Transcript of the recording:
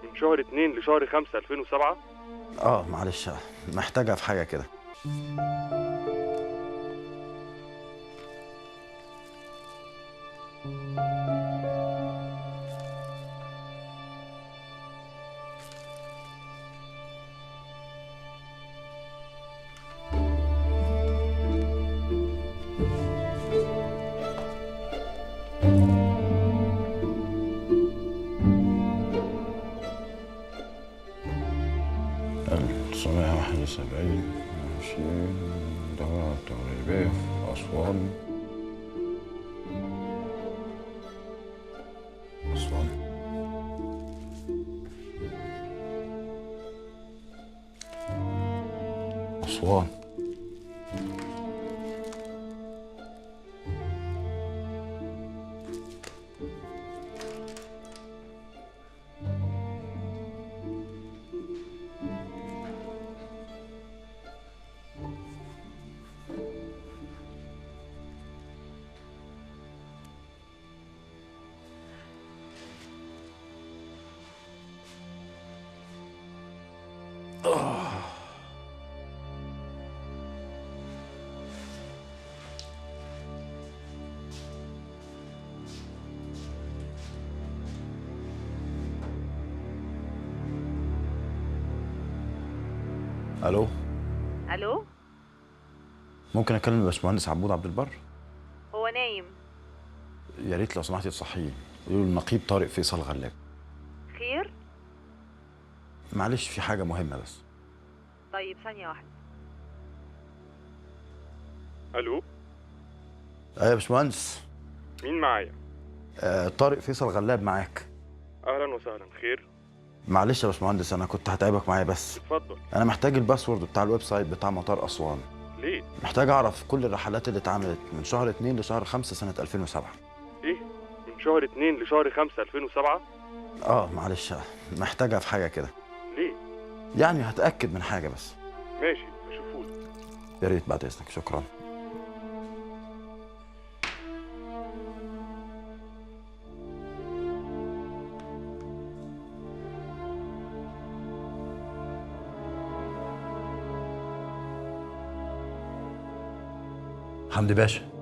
من شهر 2 لشهر 5 2007. معلش، محتاجها في حاجة كده. التسعمية واحد وسبعين 20 دورة تغريبية في أسوان. أسوان. أسوان. ألو، الو، ممكن أكلم الباشمهندس عبود عبد البر؟ هو نايم. يا ريت لو سمحتي تصحيه، قولوا له النقيب طارق فيصل غلاب. خير؟ معلش، في حاجة مهمة بس. طيب ثانية واحدة. الو، أيوة يا باشمهندس. مين معايا؟ طارق فيصل غلاب معاك. اهلا وسهلا. خير؟ معلش يا باشمهندس، أنا كنت هتعبك معايا بس اتفضل. أنا محتاج الباسورد بتاع الويب سايت بتاع مطار أسوان. ليه؟ محتاج أعرف كل الرحلات اللي اتعملت من شهر 2 لشهر 5 سنة 2007. ايه؟ من شهر 2 لشهر 5 2007؟ معلش، محتاجها في حاجة كده. ليه؟ يعني هتأكد من حاجة بس. ماشي، اشوفهولك. يا ريت بعد إذنك، شكرا. حمدي باشا.